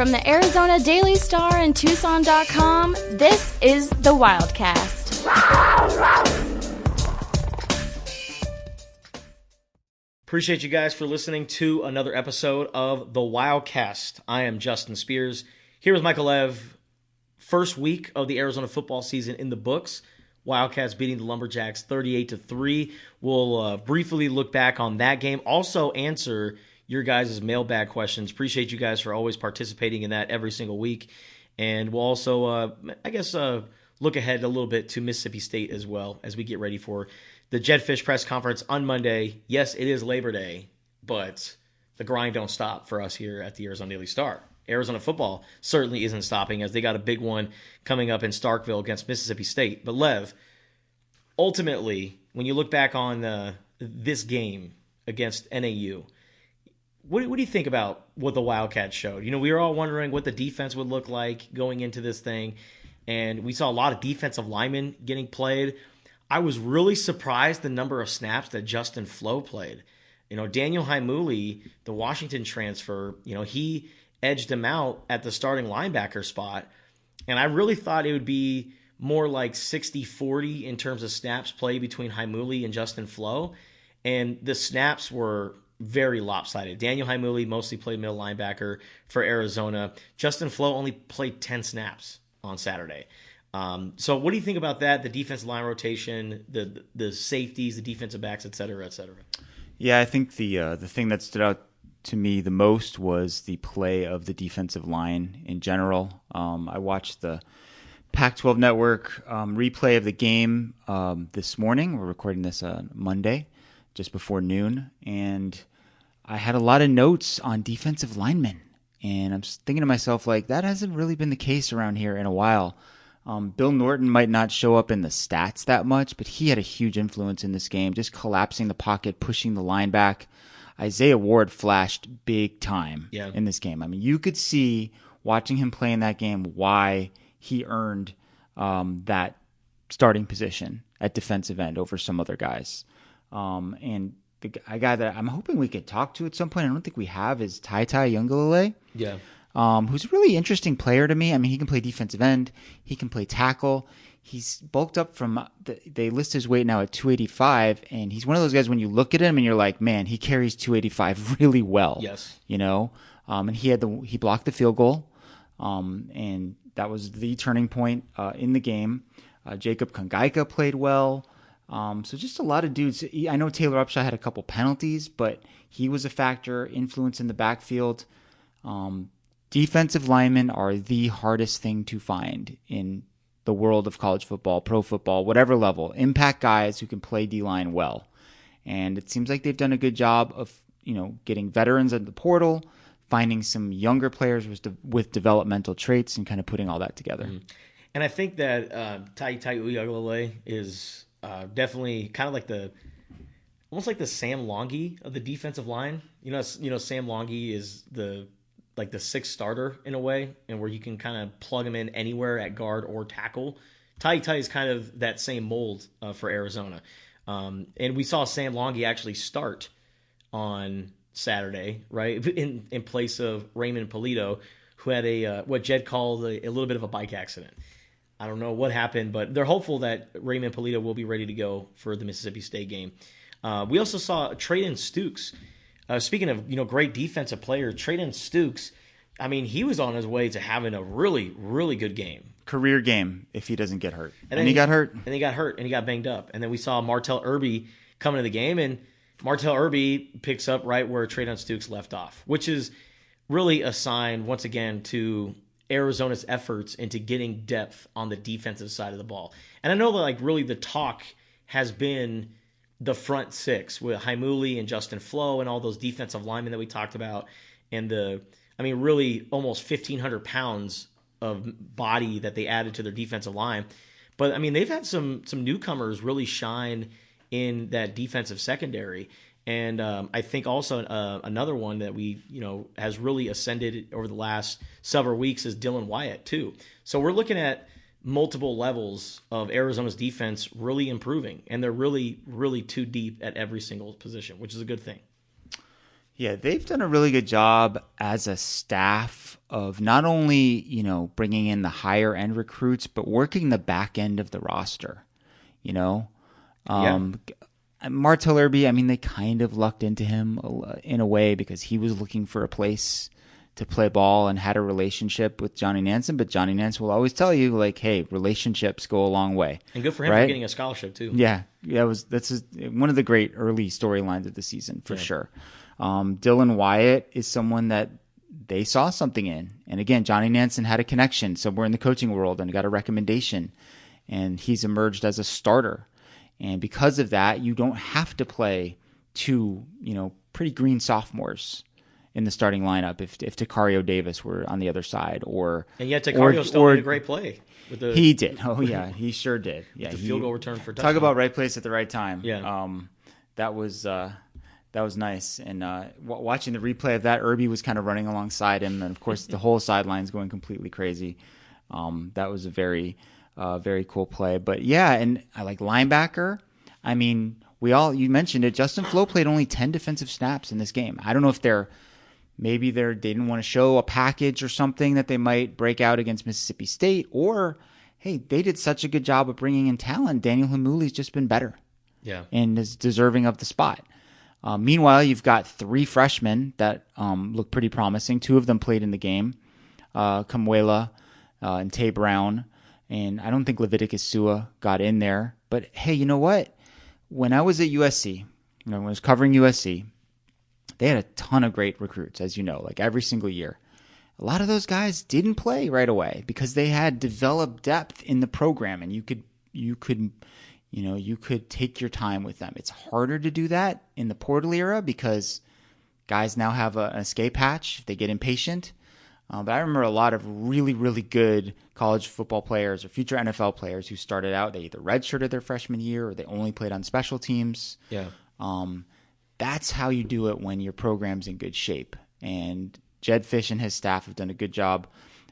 From the Arizona Daily Star and Tucson.com, this is the Wildcast. Appreciate you guys for listening to another episode of the Wildcast. I am Justin Spears, here with Michael Lev. First week of the Arizona football season in the books. Wildcats beating the Lumberjacks 38-3. We'll briefly look back on that game. Also answer your guys' mailbag questions. Appreciate you guys for always participating in that every single week. And we'll also, look ahead a little bit to Mississippi State as well as we get ready for the Jetfish press conference on Monday. Yes, it is Labor Day, but the grind don't stop for us here at the Arizona Daily Star. Arizona football certainly isn't stopping as they got a big one coming up in Starkville against Mississippi State. But Lev, ultimately, when you look back on this game against NAU, what do you think about what the Wildcats showed? You know, we were all wondering what the defense would look like going into this thing, and we saw a lot of defensive linemen getting played. I was really surprised the number of snaps that Justin Flo played. You know, Daniel Haimuli, the Washington transfer, you know, he edged him out at the starting linebacker spot, and I really thought it would be more like 60-40 in terms of snaps played between Haimuli and Justin Flo, and the snaps were very lopsided. Daniel Haimuli mostly played middle linebacker for Arizona. Justin Flo only played 10 snaps on Saturday. So what do you think about that? The defensive line rotation, the safeties, the defensive backs, et cetera, et cetera. Yeah, I think the thing that stood out to me the most was the play of the defensive line in general. I watched the Pac-12 Network replay of the game this morning. We're recording this on Monday, just before noon, and I had a lot of notes on defensive linemen. And I'm thinking to myself, like, that hasn't really been the case around here in a while. Bill Norton might not show up in the stats that much, but he had a huge influence in this game, just collapsing the pocket, pushing the line back. Isaiah Ward flashed big time in this game. I mean, you could see, watching him play in that game, why he earned that starting position at defensive end over some other guys. And a guy that I'm hoping we could talk to at some point, I don't think we have, is Tai Yungalele. Yeah. Who's a really interesting player to me. I mean, he can play defensive end. He can play tackle. He's bulked up from, they list his weight now at 285, and he's one of those guys when you look at him and you're like, man, he carries 285 really well. Yes. You know? And he blocked the field goal, and that was the turning point in the game. Jacob Kongaika played well. So just a lot of dudes. I know Taylor Upshaw had a couple penalties, but he was a factor, influence in the backfield. Defensive linemen are the hardest thing to find in the world of college football, pro football, whatever level. Impact guys who can play D-line well. And it seems like they've done a good job of, you know, getting veterans at the portal, finding some younger players with developmental traits, and kind of putting all that together. Mm-hmm. And I think that Tai Uyuagalelei is definitely kind of like almost like the Sam Longy of the defensive line. You know, Sam Longy is the sixth starter in a way, and where you can kind of plug him in anywhere at guard or tackle. Tai is kind of that same mold for Arizona. And we saw Sam Longy actually start on Saturday, right, in place of Raymond Polito, who had what Jed called a little bit of a bike accident. I don't know what happened, but they're hopeful that Raymond Polito will be ready to go for the Mississippi State game. We also saw Traden Stukes. Speaking of, you know, great defensive player, Traden Stukes, I mean, he was on his way to having a really, really good game. Career game if he doesn't get hurt. And he got hurt. And he got hurt, and he got banged up. And then we saw Martell Irby come into the game, and Martell Irby picks up right where Traden Stukes left off, which is really a sign, once again, to Arizona's efforts into getting depth on the defensive side of the ball. And I know that, like, really the talk has been the front six with Haimuli and Justin Flo and all those defensive linemen that we talked about, and really almost 1,500 pounds of body that they added to their defensive line. But I mean, they've had some newcomers really shine in that defensive secondary. And I think also another one that has really ascended over the last several weeks is Dylan Wyatt too. So we're looking at multiple levels of Arizona's defense really improving, and they're really, really too deep at every single position, which is a good thing. Yeah, they've done a really good job as a staff of not only, bringing in the higher end recruits, but working the back end of the roster. Martell Irby, they kind of lucked into him in a way because he was looking for a place to play ball and had a relationship with Johnny Nansen. But Johnny Nansen will always tell you, hey, relationships go a long way. And good for him for getting a scholarship, too. Yeah, that's one of the great early storylines of the season, for sure. Dylan Wyatt is someone that they saw something in. And again, Johnny Nansen had a connection somewhere in the coaching world and got a recommendation. And he's emerged as a starter. And because of that, you don't have to play two, pretty green sophomores in the starting lineup if Takario Davis were on the other side. And yet Takario still made a great play. He did. Oh, yeah, he sure did. Yeah, the field goal return for touchdown. Talk about right place at the right time. Yeah. That was nice. And watching the replay of that, Irby was kind of running alongside him. And, of course, the whole sideline's going completely crazy. That was a very cool play. But, yeah, and I like linebacker. You mentioned it. Justin Flo played only 10 defensive snaps in this game. I don't know if they didn't want to show a package or something that they might break out against Mississippi State, or, hey, they did such a good job of bringing in talent. Daniel Hamuli's just been better. Yeah. And is deserving of the spot. Meanwhile, you've got 3 freshmen that look pretty promising. 2 of them played in the game, Kamuela and Tay Brown. And I don't think Leviticus Sua got in there. But, hey, you know what? When I was at USC, when I was covering USC, they had a ton of great recruits, as you know, every single year. A lot of those guys didn't play right away because they had developed depth in the program, and you could take your time with them. It's harder to do that in the portal era because guys now have an escape hatch if they get impatient. But I remember a lot of really, really good college football players or future NFL players who started out, they either redshirted their freshman year or they only played on special teams. Yeah. That's how you do it when your program's in good shape. And Jed Fish and his staff have done a good job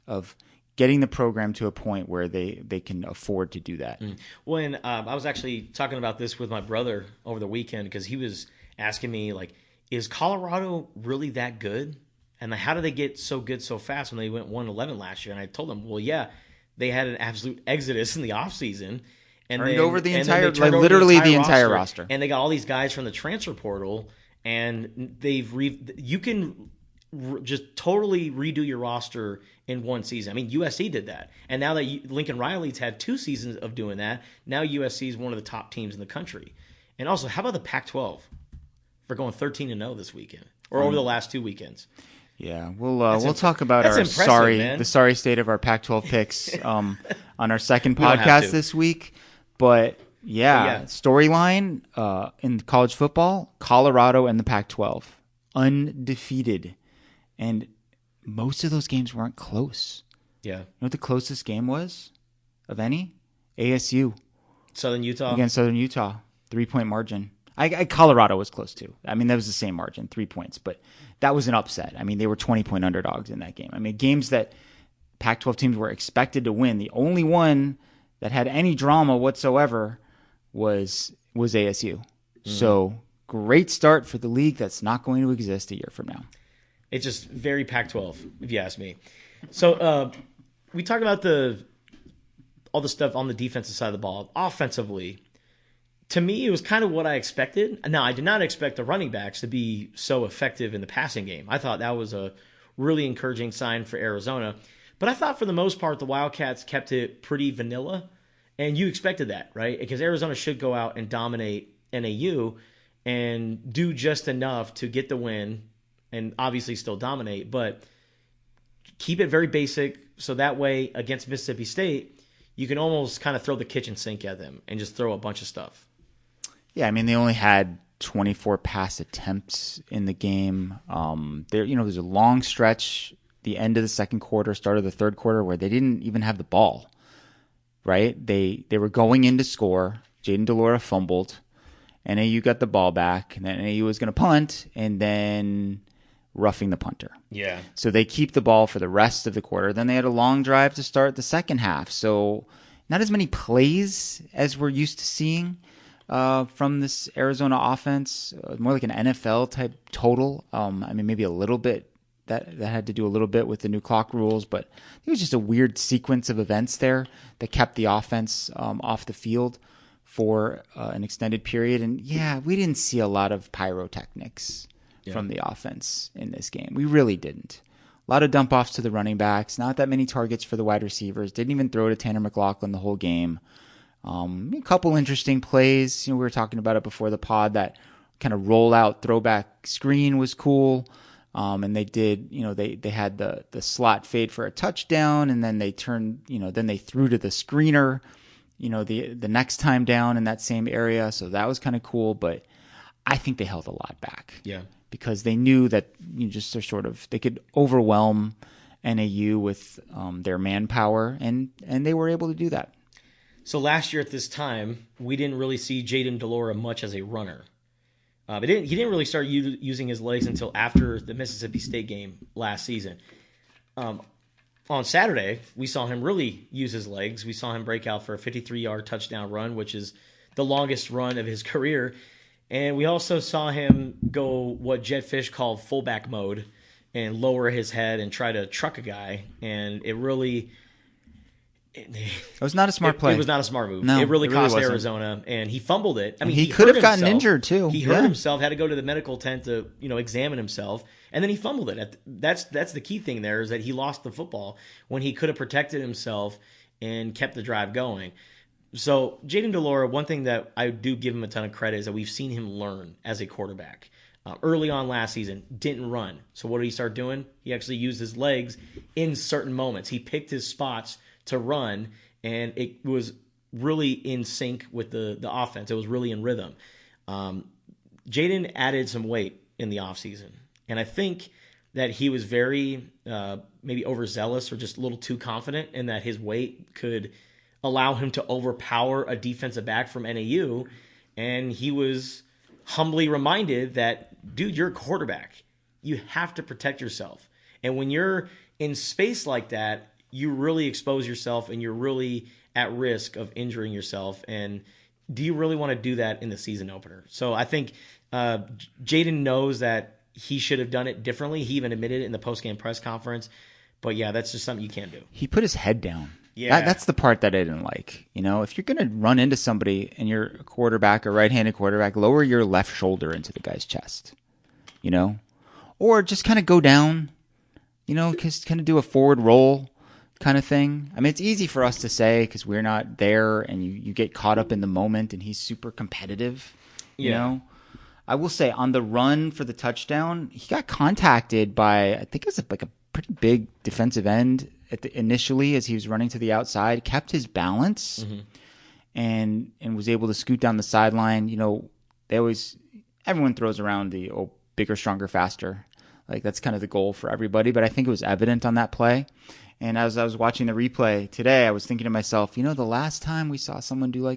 of getting the program to a point where they can afford to do that. When I was actually talking about this with my brother over the weekend because he was asking me, is Colorado really that good? And how did they get so good so fast when they went 1-11 last year? And I told him, well, yeah, they had an absolute exodus in the offseason. And turned over the entire roster. And they got all these guys from the transfer portal, and you can just totally redo your roster in one season. USC did that. And now that Lincoln Riley's had 2 seasons of doing that, now USC is one of the top teams in the country. And also, how about the Pac-12 for going 13-0 this weekend or over the last 2 weekends? Yeah, we'll talk about the sorry state of our Pac-12 picks on our second podcast this week. But yeah. Storyline in college football: Colorado and the Pac-12 undefeated, and most of those games weren't close. Yeah, you know what the closest game was of any? ASU, Southern Utah against Southern Utah, 3-point margin. Colorado was close too. That was the same margin, 3 points, but that was an upset. They were 20-point underdogs in that game. Games that Pac-12 teams were expected to win. The only one that had any drama whatsoever was ASU. Mm-hmm. So great start for the league that's not going to exist a year from now. It's just very Pac-12, if you ask me. So we talked about all the stuff on the defensive side of the ball. Offensively, to me, it was kind of what I expected. Now, I did not expect the running backs to be so effective in the passing game. I thought that was a really encouraging sign for Arizona. But I thought for the most part, the Wildcats kept it pretty vanilla. And you expected that, right? Because Arizona should go out and dominate NAU and do just enough to get the win and obviously still dominate. But keep it very basic so that way against Mississippi State, you can almost kind of throw the kitchen sink at them and just throw a bunch of stuff. Yeah, they only had 24 pass attempts in the game. There's a long stretch, the end of the second quarter, start of the third quarter, where they didn't even have the ball, right? They were going in to score. Jaden DeLora fumbled. NAU got the ball back, and then NAU was going to punt, and then roughing the punter. Yeah. So they keep the ball for the rest of the quarter. Then they had a long drive to start the second half. So not as many plays as we're used to seeing. from this Arizona offense, more like an NFL type total. I mean, maybe a little bit that had to do a little bit with the new clock rules, but it was just a weird sequence of events there that kept the offense off the field for an extended period. And yeah, we didn't see a lot of pyrotechnics from the offense in this game. We really didn't. A lot of dump offs to the running backs, not that many targets for the wide receivers. Didn't even throw to Tanner McLaughlin the whole game. A couple interesting plays. We were talking about it before the pod. That kind of rollout throwback screen was cool. And they did, they had the slot fade for a touchdown, and then they turned, then they threw to the screener, the next time down in that same area. So that was kind of cool, but I think they held a lot back. Yeah. Because they knew that they could overwhelm NAU with their manpower, and they were able to do that. So last year at this time, we didn't really see Jayden de Laura much as a runner. He didn't really start using his legs until after the Mississippi State game last season. On Saturday, we saw him really use his legs. We saw him break out for a 53-yard touchdown run, which is the longest run of his career. And we also saw him go what Jed Fish called fullback mode and lower his head and try to truck a guy. And it really... It was not a smart play. It was not a smart move. No, it really cost wasn't. Arizona, and he fumbled it. I mean, he could have gotten himself. Injured too. He hurt himself, had to go to the medical tent to examine himself, and then he fumbled it. That's the key thing there is that he lost the football when he could have protected himself and kept the drive going. So Jayden de Laura, one thing that I do give him a ton of credit is that we've seen him learn as a quarterback. Early on last season, didn't run. So what did he start doing? He actually used his legs in certain moments. He picked his spots to run, and it was really in sync with the offense. It was really in rhythm. Jayden added some weight in the offseason, and I think that he was very maybe overzealous or just a little too confident in that his weight could allow him to overpower a defensive back from NAU, and he was humbly reminded that, dude, you're a quarterback. You have to protect yourself. And when you're in space like that, you really expose yourself and you're really at risk of injuring yourself. And do you really want to do that in the season opener? So I think Jayden knows that he should have done it differently. He even admitted it in the post-game press conference. But yeah, that's just something you can't do. He put his head down. Yeah. That's the part that I didn't like. If you're going to run into somebody and you're a quarterback, a right-handed quarterback, lower your left shoulder into the guy's chest, or just kind of go down, just kind of do a forward roll kind of thing. I mean, it's easy for us to say because we're not there and you get caught up in the moment and he's super competitive, you know. I will say on the run for the touchdown, he got contacted by, I think it was like a pretty big defensive end initially as he was running to the outside, kept his balance and was able to scoot down the sideline. Everyone throws around the bigger, stronger, faster. Like that's kind of the goal for everybody, but I think it was evident on that play. And as I was watching the replay today, I was thinking to myself, the last time we saw someone do a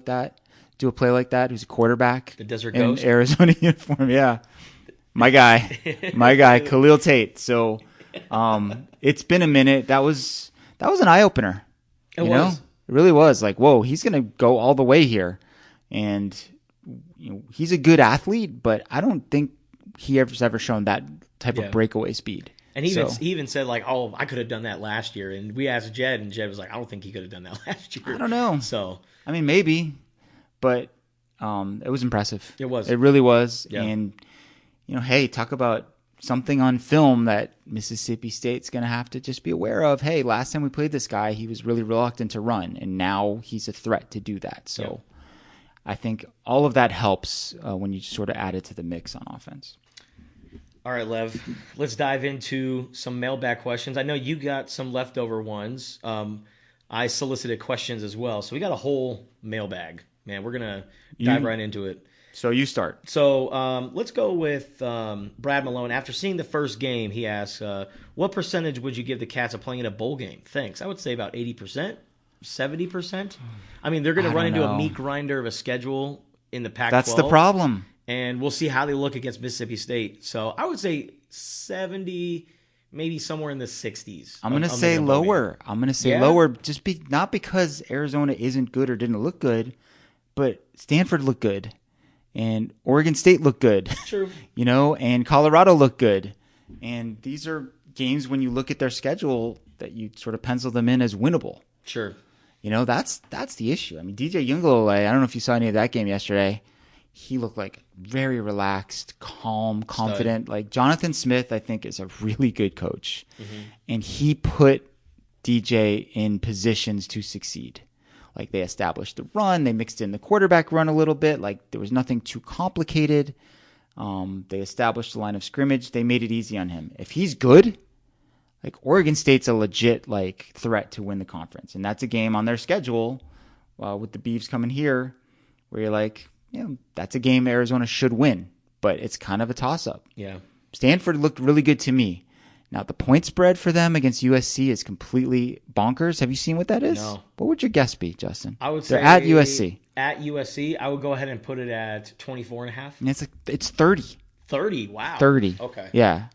play like that, who's a quarterback, the Desert in Ghost, Arizona uniform, yeah, my guy, Khalil Tate. So, it's been a minute. That was an eye opener. It really was. Like, whoa, he's gonna go all the way here, and he's a good athlete, but I don't think he ever shown that type of breakaway speed. And he even said, like, oh, I could have done that last year. And we asked Jed, and Jed was like, I don't think he could have done that last year. I don't know. So, I mean, maybe, but it was impressive. It was. It really was. Yeah. And, hey, talk about something on film that Mississippi State's going to have to just be aware of. Hey, last time we played this guy, he was really reluctant to run, and now he's a threat to do that. So I think all of that helps when you sort of add it to the mix on offense. All right, Lev, let's dive into some mailbag questions. I know you got some leftover ones. I solicited questions as well. So we got a whole mailbag. Man, we're going to dive right into it. So you start. So let's go with Brad Malone. After seeing the first game, he asks, what percentage would you give the Cats of playing in a bowl game? Thanks. I would say about 80%, 70%. I mean, they're going to run into a meat grinder of a schedule in the Pac-12. That's the problem. And we'll see how they look against Mississippi State. So I would say 70, maybe somewhere in the 60s. I'm going to say lower. Lower, not because Arizona isn't good or didn't look good, but Stanford looked good. and Oregon State looked good. True. And Colorado looked good. And these are games when you look at their schedule that you sort of pencil them in as winnable. Sure. That's the issue. I mean, DJ Uiagalelei, I don't know if you saw any of that game yesterday. He looked like very relaxed, calm, confident. Like Jonathan Smith, I think, is a really good coach. Mm-hmm. And he put DJ in positions to succeed. Like they established the run. They mixed in the quarterback run a little bit. Like there was nothing too complicated. They established the line of scrimmage. They made it easy on him. If he's good, like Oregon State's a legit like threat to win the conference. And that's a game on their schedule with the Beavs coming here where you're like, that's a game Arizona should win. But it's kind of a toss-up. Yeah. Stanford looked really good to me. Now, the point spread for them against USC is completely bonkers. Have you seen what that is? No. What would your guess be, Justin? I would say they're at USC. At USC, I would go ahead and put it at 24.5. And it's 30. 30, wow. 30. Okay. Yeah.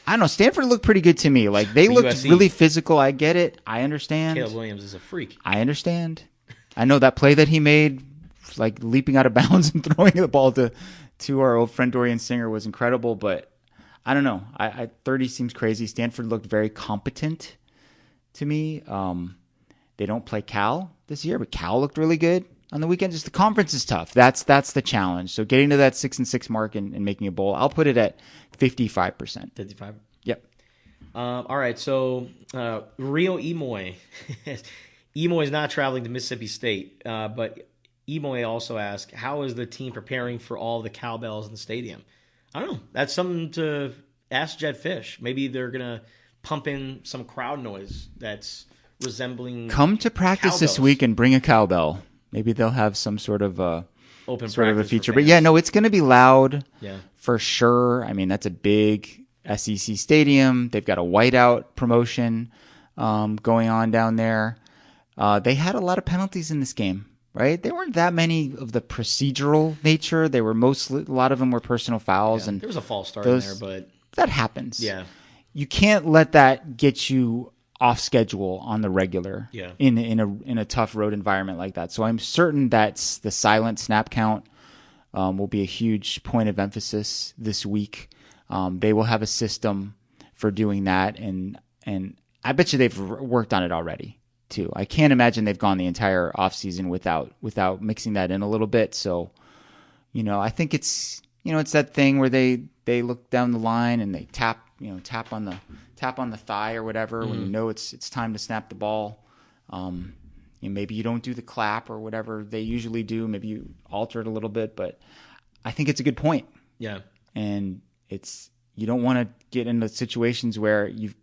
I don't know. Stanford looked pretty good to me. Like, they looked USC. really physical. I get it. I understand. Caleb Williams is a freak. I understand. I know that play that he made, like leaping out of bounds and throwing the ball to our old friend Dorian Singer was incredible, but I don't know. 30 seems crazy. Stanford looked very competent to me. They don't play Cal this year, but Cal looked really good on the weekend. Just the conference is tough. That's the challenge. So getting to that 6-6 mark and making a bowl, I'll put it at 55%. 55? Yep. All right, so Rio Imoy. Imoy is not traveling to Mississippi State, but Imoy also asked, how is the team preparing for all the cowbells in the stadium? I don't know. That's something to ask Jed Fish. Maybe they're going to pump in some crowd noise that's resembling Come to practice cowbells. this week and bring a cowbell. Maybe they'll have some sort of open sort of a practice feature. for But fans. yeah, no, it's going to be loud Yeah. for sure. I mean, that's a big SEC stadium. They've got a whiteout promotion going on down there. They had a lot of penalties in this game. Right? They weren't that many of the procedural nature. They were mostly, a lot of them were personal fouls. Yeah, And there was a false start in there, but that happens. yeah. You can't let that get you off schedule on the regular in a tough road environment like that. So I'm certain that the silent snap count will be a huge point of emphasis this week. They will have a system for doing that, and I bet you they've worked on it already too. I can't imagine they've gone the entire offseason without mixing that in a little bit. So, I think it's that thing where they look down the line and they tap on the thigh or whatever when it's time to snap the ball. Maybe you don't do the clap or whatever they usually do. Maybe you alter it a little bit, but I think it's a good point. Yeah. And you don't want to get into situations where you're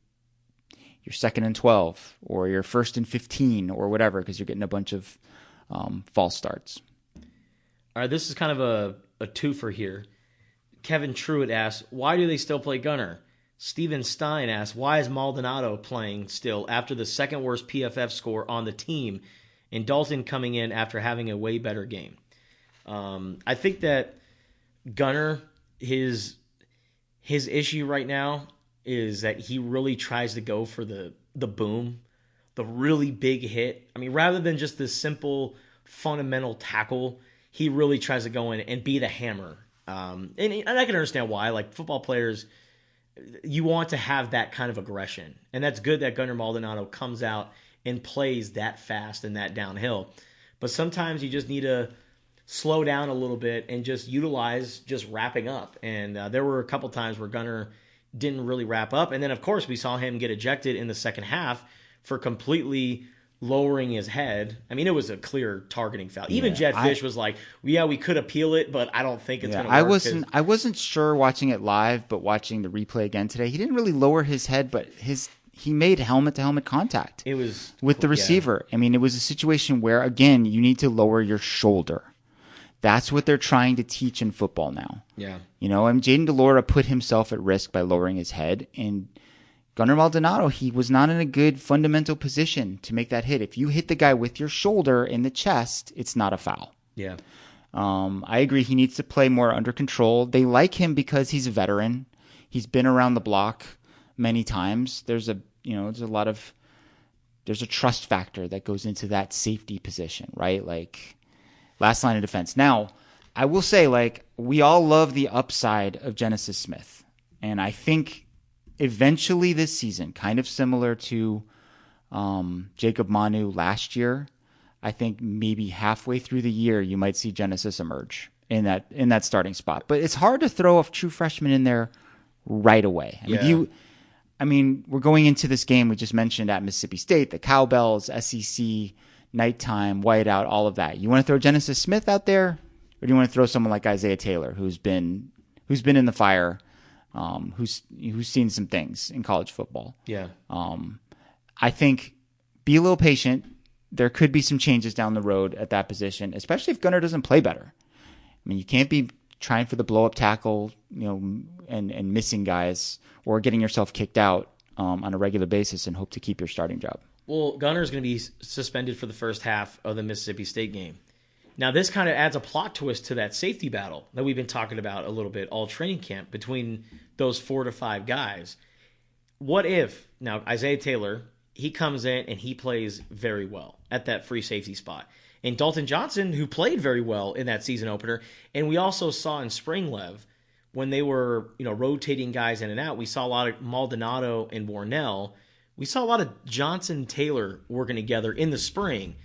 2nd and 12 or you're 1st and 15 or whatever, because you're getting a bunch of false starts. All right, this is kind of a twofer here. Kevin Truitt asks, why do they still play Gunner? Steven Stein asks, why is Maldonado playing still after the second worst PFF score on the team and Dalton coming in after having a way better game? I think that Gunner, his issue right now is that he really tries to go for the boom, the really big hit. I mean, rather than just this simple fundamental tackle, he really tries to go in and be the hammer. And I can understand why. Like, football players, you want to have that kind of aggression. And that's good that Gunnar Maldonado comes out and plays that fast and that downhill. But sometimes you just need to slow down a little bit and just utilize just wrapping up. And there were a couple times where Gunnar didn't really wrap up. And then, of course, we saw him get ejected in the second half for completely lowering his head. I mean, it was a clear targeting foul. Even Jed Fish was like, yeah, we could appeal it, but I don't think it's going to work. I wasn't sure watching it live, but watching the replay again today, he didn't really lower his head, but he made helmet-to-helmet contact. It was with the receiver. Yeah. I mean, it was a situation where, again, you need to lower your shoulder. That's what they're trying to teach in football now. Yeah. And Jaden DeLora put himself at risk by lowering his head, and Gunnar Maldonado, he was not in a good fundamental position to make that hit. If you hit the guy with your shoulder in the chest, it's not a foul. Yeah. I agree. He needs to play more under control. They like him because he's a veteran. He's been around the block many times. There's a trust factor that goes into that safety position, right? Like, last line of defense. Now, I will say, like, we all love the upside of Genesis Smith. And I think eventually this season, kind of similar to Jacob Manu last year, I think maybe halfway through the year you might see Genesis emerge in that starting spot. But it's hard to throw a true freshman in there right away. I mean, we're going into this game we just mentioned at Mississippi State, the cowbells, SEC, nighttime, whiteout, all of that. You want to throw Genesis Smith out there, or do you want to throw someone like Isaiah Taylor, who's been in the fire, who's seen some things in college football? Yeah. I think be a little patient. There could be some changes down the road at that position, especially if Gunnar doesn't play better. I mean, you can't be trying for the blow-up tackle, and missing guys or getting yourself kicked out on a regular basis and hope to keep your starting job. Well, Gunnar is going to be suspended for the first half of the Mississippi State game. Now, this kind of adds a plot twist to that safety battle that we've been talking about a little bit all training camp between those 4 to 5 guys. What if, now, Isaiah Taylor, he comes in and he plays very well at that free safety spot. And Dalton Johnson, who played very well in that season opener, and we also saw in spring, Lev, when they were rotating guys in and out, we saw a lot of Maldonado and Warnell. We saw a lot of Johnson and Taylor working together in the spring.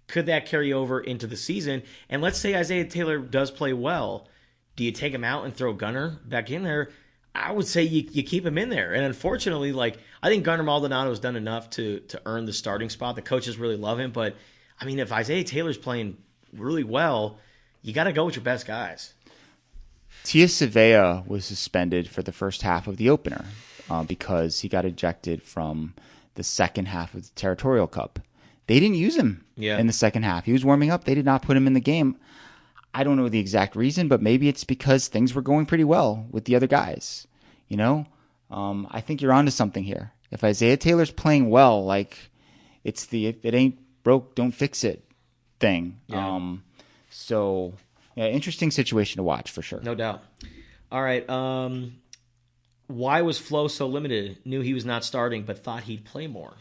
Could that carry over into the season? And let's say Isaiah Taylor does play well. Do you take him out and throw Gunnar back in there? I would say you keep him in there. And unfortunately, I think Gunnar Maldonado has done enough to earn the starting spot. The coaches really love him. But, I mean, if Isaiah Taylor's playing really well, you got to go with your best guys. Tia Savea was suspended for the first half of the opener because he got ejected from the second half of the Territorial Cup. They didn't use him in the second half. He was warming up. They did not put him in the game. I don't know the exact reason, but maybe it's because things were going pretty well with the other guys. I think you're onto something here. If Isaiah Taylor's playing well, it's the if it ain't broke, don't fix it thing. Yeah. Interesting situation to watch for sure. No doubt. All right. Why was Flo so limited? Knew he was not starting, but thought he'd play more.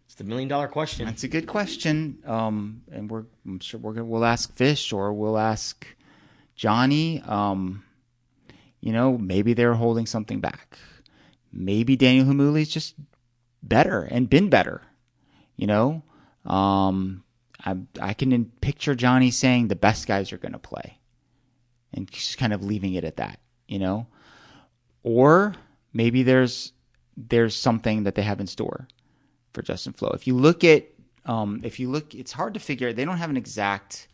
It's the $1 million question. That's a good question. And I'm sure we'll ask Fish or we'll ask Johnny. Maybe they're holding something back. Maybe Daniel Hamuli's just better and been better. I can picture Johnny saying the best guys are going to play and just kind of leaving it at that, Or maybe there's something that they have in store for Justin Flo. If you look, it's hard to figure. They don't have an exact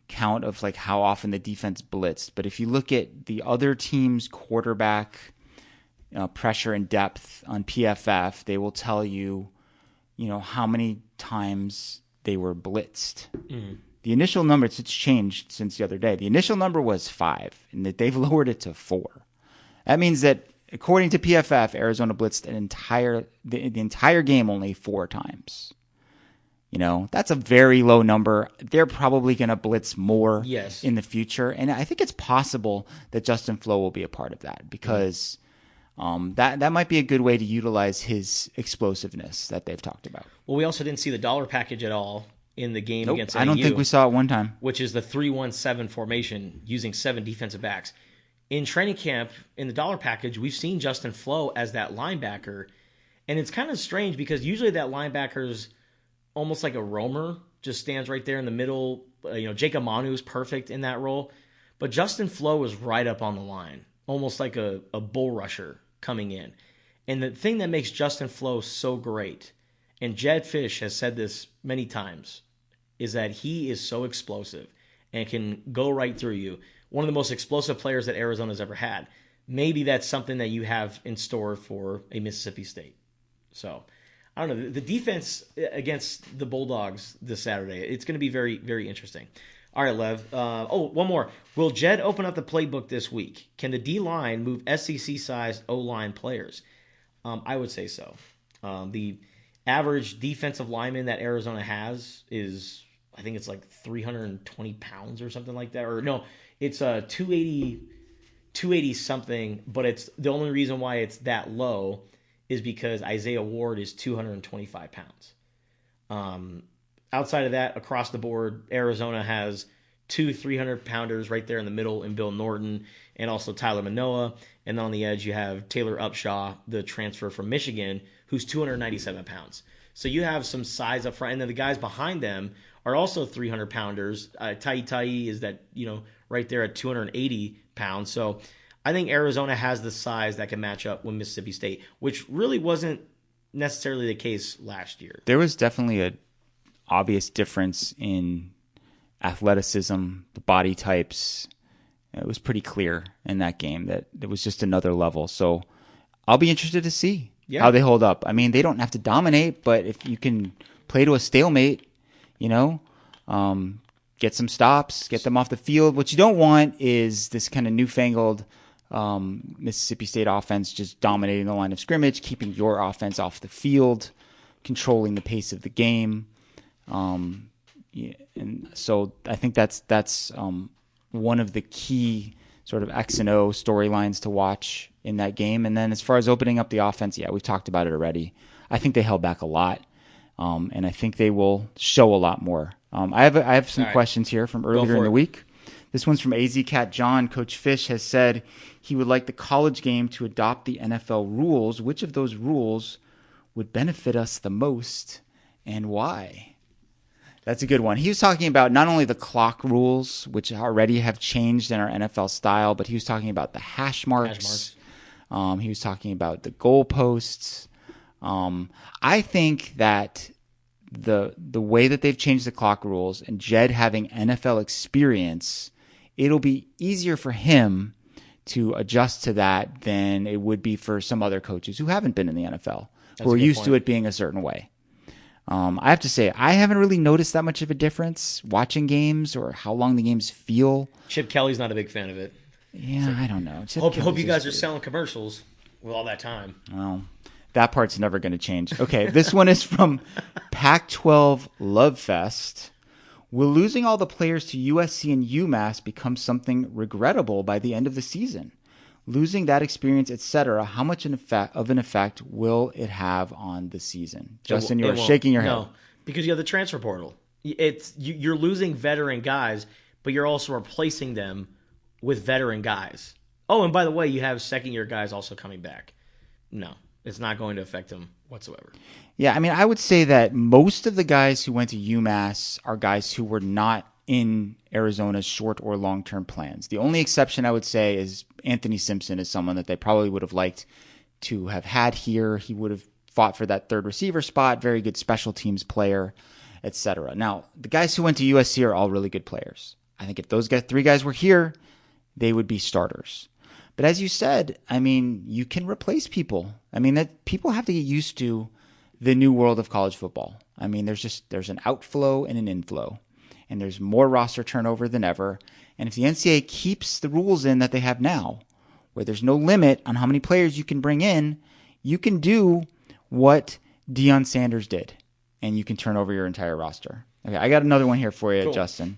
count of how often the defense blitzed, but if you look at the other team's quarterback pressure and depth on PFF, they will tell you, how many times they were blitzed. Mm. The initial number, it's changed since the other day. The initial number was 5, and that they've lowered it to 4. That means that, according to PFF, Arizona blitzed the entire game only 4 times. That's a very low number. They're probably going to blitz more in the future. And I think it's possible that Justin Flo will be a part of that because that might be a good way to utilize his explosiveness that they've talked about. Well, we also didn't see the dollar package at all in the game against NAU. I don't think we saw it one time. Which is the 3-1-7 formation using 7 defensive backs. In training camp, in the dollar package, we've seen Justin Flo as that linebacker. And it's kind of strange because usually that linebacker's almost like a roamer, just stands right there in the middle. Jacob Manu is perfect in that role. But Justin Flo is right up on the line, almost like a bull rusher coming in. And the thing that makes Justin Flo so great, and Jed Fish has said this many times, is that he is so explosive and can go right through you. One of the most explosive players that Arizona's ever had. Maybe that's something that you have in store for a Mississippi State. So, I don't know. The defense against the Bulldogs this Saturday, it's going to be very, very interesting. All right, Lev. One more. Will Jed open up the playbook this week? Can the D-line move SEC-sized O-line players? I would say so. The average defensive lineman that Arizona has is, I think it's 320 pounds or something like that. Or no, it's 280 something, but it's the only reason why it's that low is because Isaiah Ward is 225 pounds. Outside of that, across the board, Arizona has two 300-pounders right there in the middle in Bill Norton and also Tyler Manoa. And then on the edge, you have Taylor Upshaw, the transfer from Michigan, who's 297 pounds. So you have some size up front. And then the guys behind them are also 300-pounders. Tai is that, right there at 280 pounds. So I think Arizona has the size that can match up with Mississippi State, which really wasn't necessarily the case last year. There was definitely an obvious difference in athleticism, the body types. It was pretty clear in that game that it was just another level. So I'll be interested to see how they hold up. I mean, they don't have to dominate, but if you can play to a stalemate, get some stops, get them off the field. What you don't want is this kind of newfangled Mississippi State offense just dominating the line of scrimmage, keeping your offense off the field, controlling the pace of the game. And so I think that's one of the key sort of X and O storylines to watch in that game. And then as far as opening up the offense, we've talked about it already. I think they held back a lot, and I think they will show a lot more. I have some questions here from earlier in the week. This one's from AZ Cat John. Coach Fish has said he would like the college game to adopt the NFL rules. Which of those rules would benefit us the most and why? That's a good one. He was talking about not only the clock rules, which already have changed in our NFL style, but he was talking about the hash marks. He was talking about the goalposts. I think that the way that they've changed the clock rules and Jed having NFL experience, it'll be easier for him to adjust to that than it would be for some other coaches who haven't been in the NFL, who are used to it being a certain way. I have to say, I haven't really noticed that much of a difference watching games or how long the games feel. Chip Kelly's not a big fan of it. Yeah, I don't know. Hope you guys are selling commercials with all that time. Well, that part's never going to change. Okay, this one is from Pac-12 Love Fest. Will losing all the players to USC and UMass become something regrettable by the end of the season? Losing that experience, etc., how much of an effect will it have on the season? Justin, you're shaking your head. No, because you have the transfer portal. You're losing veteran guys, but you're also replacing them with veteran guys. Oh, and by the way, you have second-year guys also coming back. No, it's not going to affect them whatsoever. Yeah, I mean, I would say that most of the guys who went to UMass are guys who were not in Arizona's short or long-term plans. The only exception I would say is Anthony Simpson is someone that they probably would have liked to have had here. He would have fought for that third receiver spot, very good special teams player, etc. Now, the guys who went to USC are all really good players. I think if those three guys were here, they would be starters. But as you said, I mean, you can replace people. I mean, that people have to get used to the new world of college football. I mean, there's an outflow and an inflow. And there's more roster turnover than ever. And if the NCAA keeps the rules in that they have now, where there's no limit on how many players you can bring in, you can do what Deion Sanders did, and you can turn over your entire roster. Okay, I got another one here for you, cool. Justin.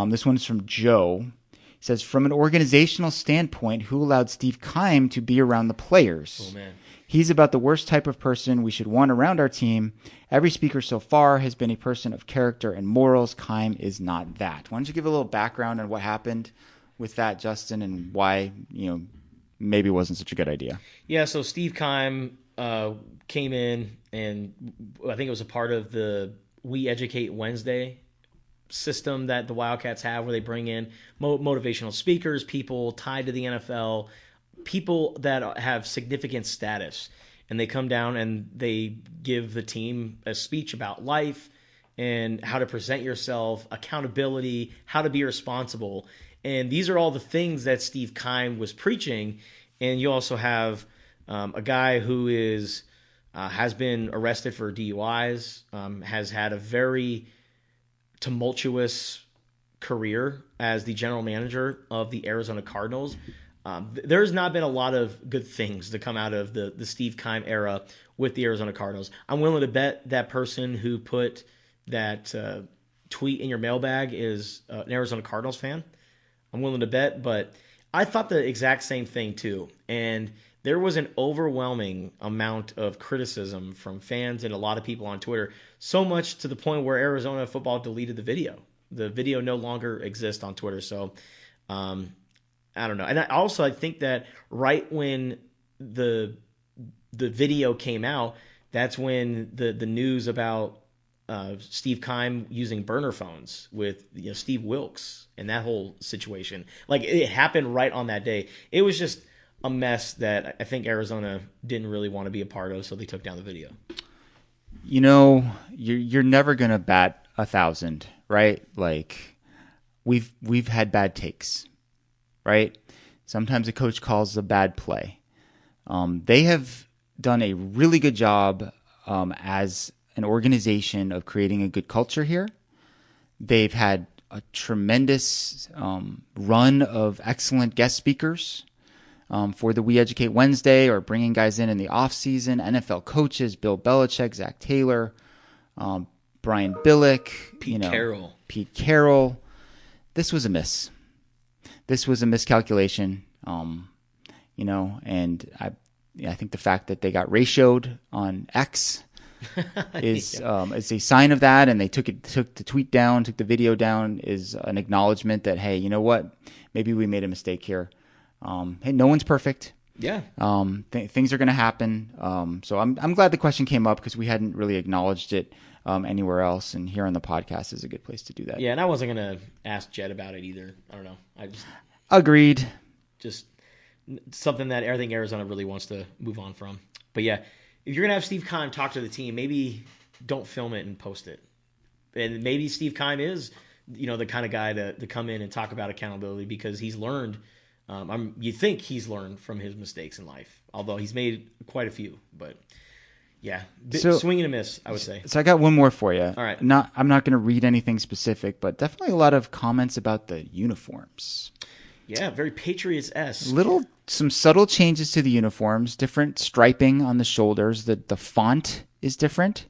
This one's from Joe. He says, from an organizational standpoint, who allowed Steve Keim to be around the players? Oh, man. He's about the worst type of person we should want around our team. Every speaker so far has been a person of character and morals. Keim is not that. Why don't you give a little background on what happened with that, Justin, and why, maybe it wasn't such a good idea? Yeah, so Steve Keim came in, and I think it was a part of the We Educate Wednesday system that the Wildcats have, where they bring in motivational speakers, people tied to the NFL, people that have significant status, and they come down and they give the team a speech about life and how to present yourself, accountability, how to be responsible. And these are all the things that Steve Keim was preaching. And you also have a guy who has been arrested for DUIs, has had a very tumultuous career as the general manager of the Arizona Cardinals. There's not been a lot of good things to come out of the Steve Keim era with the Arizona Cardinals. I'm willing to bet that person who put that tweet in your mailbag is an Arizona Cardinals fan. I'm willing to bet, but I thought the exact same thing too. And there was an overwhelming amount of criticism from fans and a lot of people on Twitter, so much to the point where Arizona football deleted the video. The video no longer exists on Twitter. So I don't know. And I think that right when the video came out, that's when the news about Steve Keim using burner phones with Steve Wilkes and that whole situation, like it happened right on that day. It was just a mess that I think Arizona didn't really want to be a part of, so they took down the video. You're never gonna bat 1,000, right? Like we've had bad takes, right? Sometimes a coach calls a bad play. They have done a really good job as an organization of creating a good culture here. They've had a tremendous run of excellent guest speakers for the We Educate Wednesday, or bringing guys in the off season. NFL coaches, Bill Belichick, Zach Taylor, Brian Billick, Pete Carroll. This was a miss. This was a miscalculation. And I think the fact that they got ratioed on X is a sign of that, and they took the tweet down, took the video down, is an acknowledgement that, hey, you know what, maybe we made a mistake here. Hey, no one's perfect. Yeah. Things are going to happen. So I'm glad the question came up, because we hadn't really acknowledged it anywhere else, and here on the podcast is a good place to do that. Yeah, and I wasn't going to ask Jed about it either. I don't know. I just agreed. Just something that I think Arizona really wants to move on from. But yeah, if you're going to have Steve Keim talk to the team, maybe don't film it and post it. And maybe Steve Keim is, the kind of guy to come in and talk about accountability, because he's learned. You think he's learned from his mistakes in life, although he's made quite a few. But yeah, swing and a miss, I would say. So I got one more for you. All right. I'm not going to read anything specific, but definitely a lot of comments about the uniforms. Yeah, very Patriots-esque. Some subtle changes to the uniforms, different striping on the shoulders. The font is different.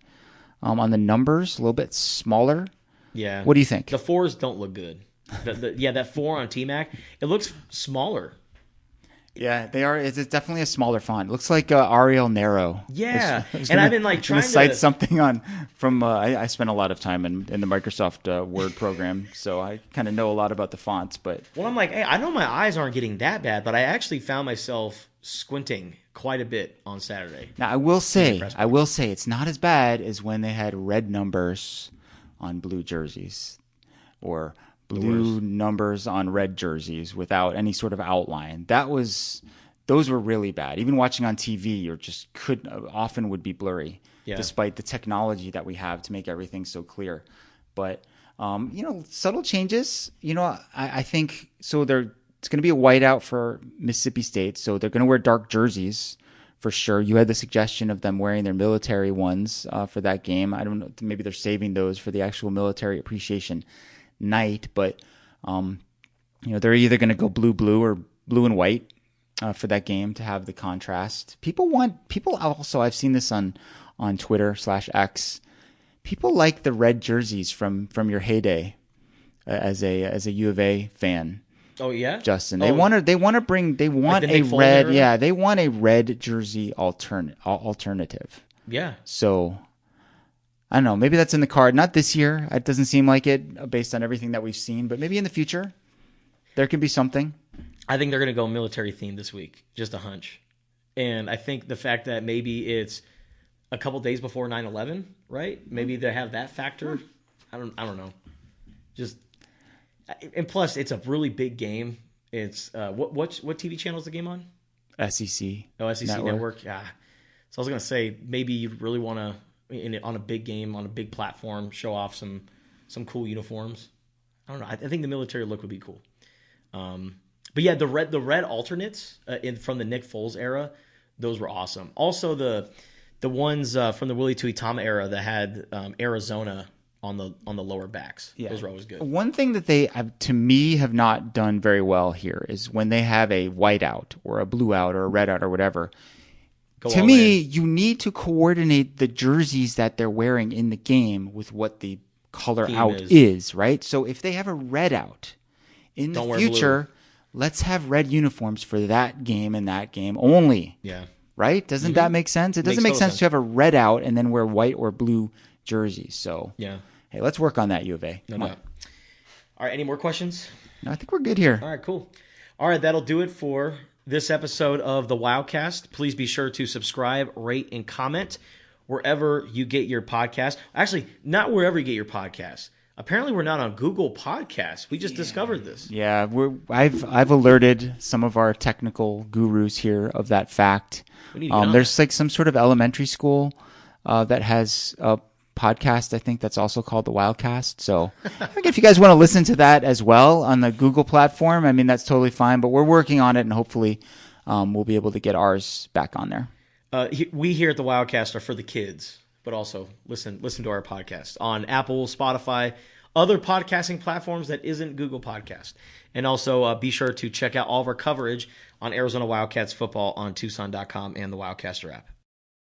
On the numbers, a little bit smaller. Yeah. What do you think? The 4s don't look good. That 4 on T-Mac, it looks smaller. Yeah, they are. It's definitely a smaller font. It looks like Arial Narrow. Yeah, I've been trying to cite something from. I spent a lot of time in the Microsoft Word program, so I kind of know a lot about the fonts. But I'm like, hey, I know my eyes aren't getting that bad, but I actually found myself squinting quite a bit on Saturday. Now I will say it's not as bad as when they had red numbers on blue jerseys, or blue numbers on red jerseys without any sort of outline. Those were really bad. Even watching on TV, often would be blurry, despite the technology that we have to make everything so clear. But subtle changes. I think so. It's going to be a whiteout for Mississippi State, so they're going to wear dark jerseys for sure. You had the suggestion of them wearing their military ones for that game. I don't know. Maybe they're saving those for the actual military appreciation night, but they're either going to go blue or blue and white for that game to have the contrast. People also, I've seen this on Twitter /X. People like the red jerseys from your heyday as a U of A fan. Oh yeah, Justin. They want a red. Yeah, they want a red jersey alternative. Yeah. So I don't know. Maybe that's in the card. Not this year. It doesn't seem like it based on everything that we've seen. But maybe in the future, there could be something. I think they're going to go military theme this week. Just a hunch. And I think the fact that maybe it's a couple days before 9/11, right? Maybe they have that factor. I don't know. And plus, it's a really big game. It's what TV channel is the game on? SEC. Oh, SEC Network. Yeah. So I was going to say, maybe you really want to, on a big game, on a big platform, show off some cool uniforms. I don't know. I think the military look would be cool. But yeah, the red alternates from the Nick Foles era, those were awesome. Also the ones from the Willie Tuitama era that had Arizona on the lower backs. Yeah. Those were always good. One thing that they to me have not done very well here is when they have a white out or a blue out or a red out or whatever. To me, you need to coordinate the jerseys that they're wearing in the game with what the color out is, right? So if they have a red out in the future, let's have red uniforms for that game and that game only. Yeah. Right? Doesn't that make sense? It doesn't make sense to have a red out and then wear white or blue jerseys. So, yeah. Hey, let's work on that, U of A. No doubt. All right, any more questions? No, I think we're good here. All right, cool. All right, that'll do it for this episode of the Wildcast. Please be sure to subscribe, rate, and comment wherever you get your podcast. Actually, not wherever you get your podcast. Apparently, we're not on Google Podcasts. We just discovered this. Yeah, I've alerted some of our technical gurus here of that fact. We need to get on There's like some sort of elementary school that has a podcast, I think, that's also called the Wildcast. So I think if you guys want to listen to that as well on the Google platform, I mean, that's totally fine. But we're working on it, and hopefully we'll be able to get ours back on there. We here at the Wildcast are for the kids, but also listen to our podcast on Apple, Spotify, other podcasting platforms that isn't Google Podcast. And also be sure to check out all of our coverage on Arizona Wildcats football on Tucson.com and the Wildcaster app.